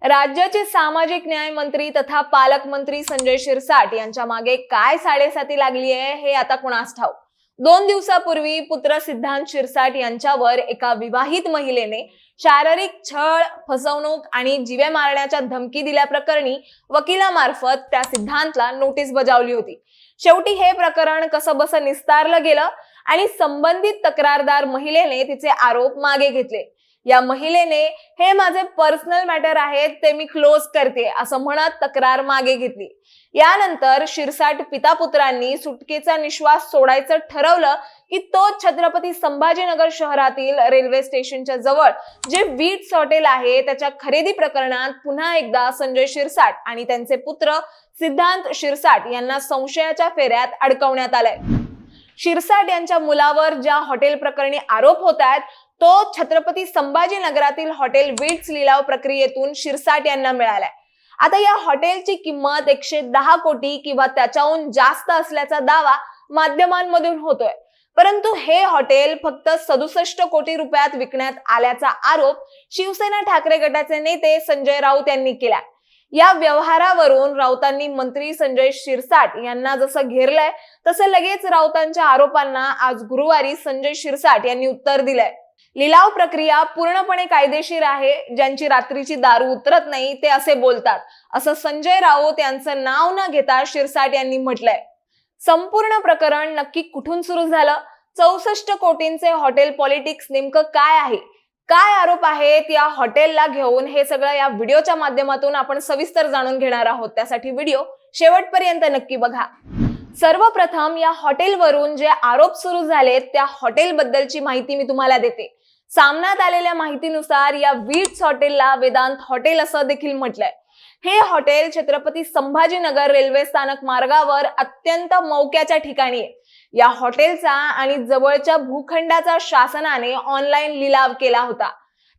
राज्याचे सामाजिक न्याय मंत्री तथा पालकमंत्री संजय शिरसाट यांच्या मागे काय साडेसाती लागली आहे हे आता कुणास ठाऊक। 2 दिवसापूर्वी पुत्र सिद्धांत शिरसाट यांच्यावर एका विवाहित महिलेने शारीरिक छळ, फसवणूक आणि जीवे मारण्याच्या धमकी दिल्याप्रकरणी वकिलामार्फत त्या सिद्धांतला नोटीस बजावली होती। शेवटी हे प्रकरण कसंबसं निस्तारलं गेलं आणि संबंधित तक्रारदार महिलेने तिचे आरोप मागे घेतले। या महिलेने हे माझे पर्सनल मॅटर आहे, ते मी क्लोज करते असं म्हणत तक्रार मागे घेतली। यानंतर शिरसाट पिता पुत्रांनी सुटकेचा निश्वास सोडायचं ठरवलं की तो छत्रपती संभाजीनगर शहरातील रेल्वे स्टेशनच्या जवळ जे वीट्स हॉटेल आहे त्याच्या खरेदी प्रकरणात पुन्हा एकदा संजय शिरसाट आणि त्यांचे पुत्र सिद्धांत शिरसाट यांना संशयाच्या फेऱ्यात अडकवण्यात आलंय। शिरसाट यांच्या मुलावर ज्या हॉटेल प्रकरणी आरोप होत आहेत तो छत्रपती संभाजीनगरातील हॉटेल वीट्स लिलाव प्रक्रियेतून शिरसाट यांना मिळालाय। आता या हॉटेलची किंमत 110 कोटी किंवा त्याच्याहून जास्त असल्याचा दावा माध्यमांमधून होतोय, परंतु हे हॉटेल फक्त 67 कोटी रुपयात विकण्यात आल्याचा आरोप शिवसेना ठाकरे गटाचे नेते संजय राऊत यांनी केला। या व्यवहारावरून राऊतांनी मंत्री संजय शिरसाट यांना जसं घेरलंय तसं लगेच राऊतांच्या आरोपांना आज गुरुवारी संजय शिरसाट यांनी उत्तर दिलंय। लिलाव प्रक्रिया पूर्णपणे कायदेशीर आहे, ज्यांची रात्रीची दारू उतरत नाही ते असे बोलतात, असं संजय राऊत यांचं नाव न घेता शिरसाट यांनी म्हटलंय। संपूर्ण प्रकरण नक्की कुठून सुरू झालं, 64 कोटींचे हॉटेल पॉलिटिक्स नेमकं काय आहे, काय आरोप आहेत या हॉटेलला घेऊन, हे सगळं या व्हिडिओच्या माध्यमातून आपण सविस्तर जाणून घेणार आहोत। त्यासाठी व्हिडिओ शेवटपर्यंत नक्की बघा। सर्वप्रथम या हॉटेलवरून जे आरोप सुरू झालेत त्या हॉटेल बद्दलची माहिती मी तुम्हाला देते। सामन्यात आलेल्या माहितीनुसार या वीट्स हॉटेलला वेदांत हॉटेल असं देखील म्हटलंय। हे हॉटेल छत्रपती संभाजीनगर रेल्वे स्थानक मार्गावर अत्यंत मौक्याच्या ठिकाणी आहे। या हॉटेलचा आणि जवळच्या भूखंडाचा शासनाने ऑनलाईन लिलाव केला होता।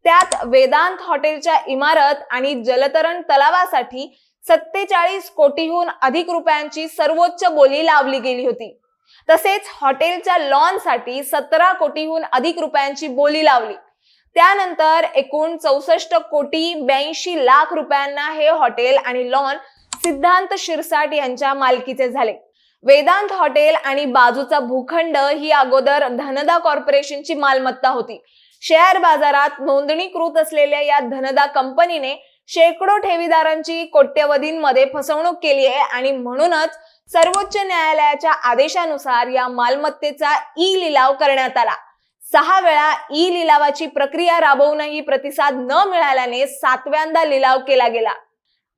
त्यात वेदांत हॉटेलच्या इमारत आणि जलतरण तलावासाठी 47 कोटीहून अधिक रुपयांची सर्वोच्च बोली लावली गेली होती। तसेच हॉटेलच्या लॉन साठी 17 कोटीहून अधिक रुपयांची बोली लावली। त्यानंतर एकूण 64 कोटी 82 लाख रुपयांना हे हॉटेल आणि लॉन सिद्धांत शिरसाट यांच्या मालकीचे झाले। वेदांत हॉटेल आणि बाजूचा भूखंड ही अगोदर धनदा कॉर्पोरेशनची मालमत्ता होती। शेअर बाजारात नोंदणीकृत असलेल्या या धनदा कंपनीने शेकडो ठेवीदारांची कोट्यवधींमध्ये फसवणूक केली आहे आणि म्हणूनच सर्वोच्च न्यायालयाच्या आदेशानुसार या मालमत्तेचा ई लिलाव करण्यात आला। 6 वेळा ई लिलावाची प्रक्रिया राबवूनही प्रतिसाद न मिळाल्याने 7व्यांदा लिलाव केला गेला।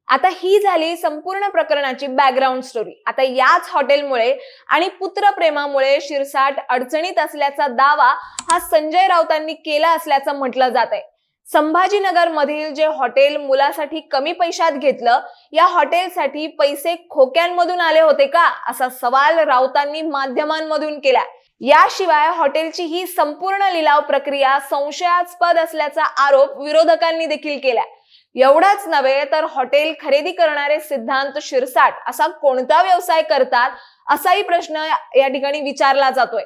आता ही झाली संपूर्ण प्रकरणाची बॅकग्राऊंड स्टोरी। आता याच हॉटेलमुळे आणि पुत्रप्रेमामुळे शिरसाट अडचणीत असल्याचा दावा हा संजय राऊतांनी केला असल्याचं म्हटलं जात आहे। संभाजीनगर मधील जे हॉटेल मुलासाठी कमी पैशात घेतलं, या हॉटेलसाठी पैसे खोक्यांमधून आले होते का असा सवाल राऊतांनी माध्यमांमधून केला। याशिवाय हॉटेलची ही संपूर्ण लिलाव प्रक्रिया संशयास्पद असल्याचा आरोप विरोधकांनी देखील केला। एवढाच नव्हे तर हॉटेल खरेदी करणारे सिद्धांत शिरसाट असा कोणता व्यवसाय करतात असाही प्रश्न या ठिकाणी विचारला जातोय।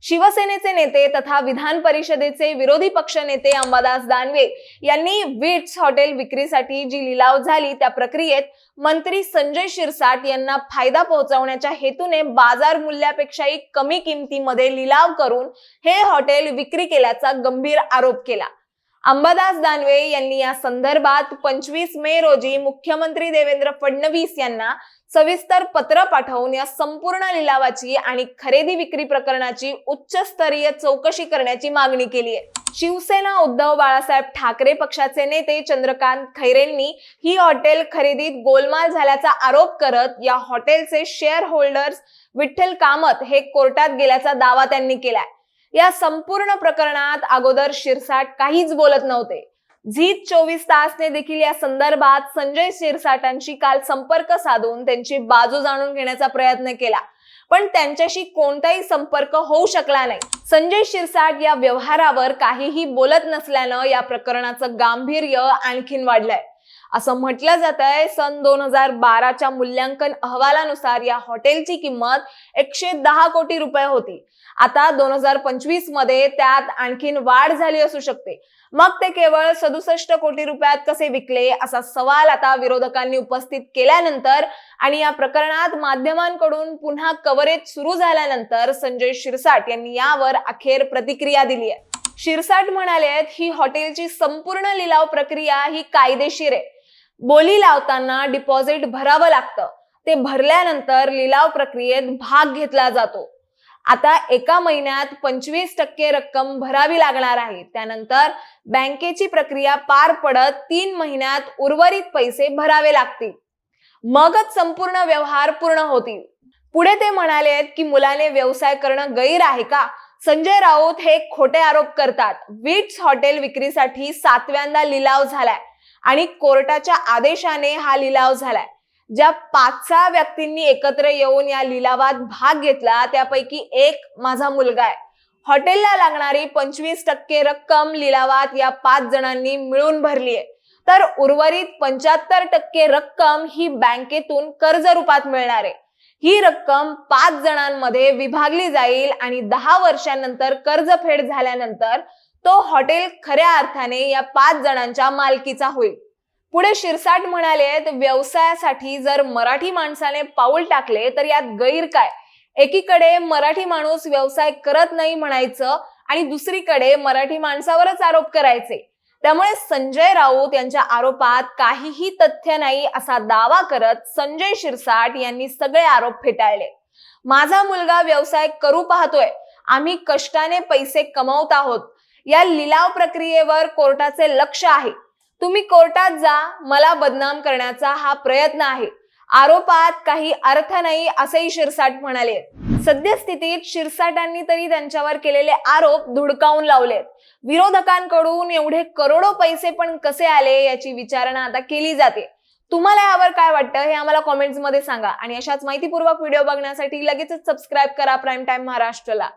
शिवसेनेचे नेते तथा विधान परिषदेचे विरोधी पक्ष नेते अंबादास दानवे यांनी वीट्स हॉटेल विक्रीसाठी जी लिलाव झाली त्या प्रक्रियेत मंत्री संजय शिरसाट यांना फायदा पोहोचवण्याच्या हेतूने बाजार मूल्यापेक्षाही कमी किमतीमध्ये लिलाव करून हे हॉटेल विक्री केल्याचा गंभीर आरोप केला। अंबादास दानवे यांनी या संदर्भात 25 मे रोजी मुख्यमंत्री देवेंद्र फडणवीस यांना सविस्तर पत्र पाठवून या संपूर्ण लिलावाची आणि खरेदी विक्री प्रकरणाची उच्चस्तरीय चौकशी करण्याची मागणी केली आहे। शिवसेना उद्धव बाळासाहेब ठाकरे पक्षाचे नेते चंद्रकांत खैरेंनी ही हॉटेल खरेदीत गोलमाल झाल्याचा आरोप करत या हॉटेलचे शेअर होल्डर्स विठ्ठल कामत हे कोर्टात गेल्याचा दावा त्यांनी केलाय। या संपूर्ण प्रकरणात अगोदर शिरसाट काहीच बोलत नव्हते। झीत 24 तासने देखील या संदर्भात संजय शिरसाटांशी काल संपर्क साधून त्यांची बाजू जाणून घेण्याचा प्रयत्न केला, पण त्यांच्याशी कोणताही संपर्क होऊ शकला नाही। संजय शिरसाट या व्यवहारावर काहीही बोलत नसल्यानं या प्रकरणाचं गांभीर्य आणखीन वाढलंय। असं म्हटलं जात आहे. सन 2012च्या मूल्यांकन अहवालानुसार या हॉटेलची किंमत 110 कोटी रुपये होती. आता 2025 मध्ये त्यात आणखीन वाढ झाली असू शकते. मग ते केवळ 67 कोटी रुपयात कसे विकले असा सवाल आता विरोधकांनी उपस्थित केल्यानंतर आणि या प्रकरणात माध्यमांकडून पुन्हा कव्हरेज सुरू झाल्यानंतर संजय शिरसाट यांनी यावर अखेर प्रतिक्रिया दिली आहे. शिरसाट म्हणाले, ही हॉटेलची संपूर्ण लिलाव प्रक्रिया ही कायदेशीर आहे. बोली लावताना डिपॉझिट भरावं लागतं. ते भरल्यानंतर लिलाव प्रक्रियेत भाग घेतला जातो. आता एका महिन्यात 25% रक्कम भरावी लागणार आहे. त्यानंतर बँकेची प्रक्रिया पार पडत 3 महिन्यात उर्वरित पैसे भरावे लागतील. मगच संपूर्ण व्यवहार पूर्ण होतील. पुढे ते म्हणाले की मुलाने व्यवसाय करणं गैर आहे का? संजय राऊत हे खोटे आरोप करतात. विट्स हॉटेल विक्रीसाठी 7व्यांदा लिलाव झालाय आणि कोर्टाच्या आदेशाने हा लिलाव झालाय. ज्या 5-6 व्यक्तींनी एकत्र येऊन या लिलावात भाग घेतला त्यापैकी एक माझा मुलगा आहे. हॉटेलला लागणारी 25% रक्कम लिलावात या 5 जणांनी मिळून भरली आहे. तर उर्वरित 75% रक्कम ही बँकेतून कर्ज रूपात मिळणार आहे. ही रक्कम 5 जणांमध्ये विभागली जाईल आणि 10 वर्षांनंतर कर्जफेड झाल्यानंतर तो हॉटेल खऱ्या अर्थाने या 5 जणांच्या मालकीचा होईल. पुढे शिरसाट म्हणाले, व्यवसायासाठी जर मराठी माणसाने पाऊल टाकले तर यात गैर काय? एकीकडे मराठी माणूस व्यवसाय करत नाही म्हणायचं आणि दुसरीकडे मराठी माणसावरच आरोप करायचे. त्यामुळे संजय राऊत यांच्या आरोपात काहीही तथ्य नाही असा दावा करत संजय शिरसाट यांनी सगळे आरोप फेटाळले. माझा मुलगा व्यवसाय करू पाहतोय. आम्ही कष्टाने पैसे कमवत आहोत. या लिलाव प्रक्रियेवर कोर्टाचे लक्ष आहे. तुम्ही कोर्टात जा. मला बदनाम करण्याचा हा प्रयत्न आहे. आरोपात काही अर्थ नाही असेही शिरसाट म्हणाले. सद्यस्थितीत शिरसाटांनी तरी त्यांच्यावर केलेले आरोप धुडकावून लावलेत. विरोधकांकडून एवढे करोडो पैसे पण कसे आले याची विचारणा आता केली जाते. तुम्हाला यावर काय वाटतं हे आम्हाला कॉमेंट्स मध्ये सांगा आणि अशाच माहितीपूर्वक व्हिडिओ बघण्यासाठी लगेचच सबस्क्राईब करा प्राईम टाइम महाराष्ट्रला.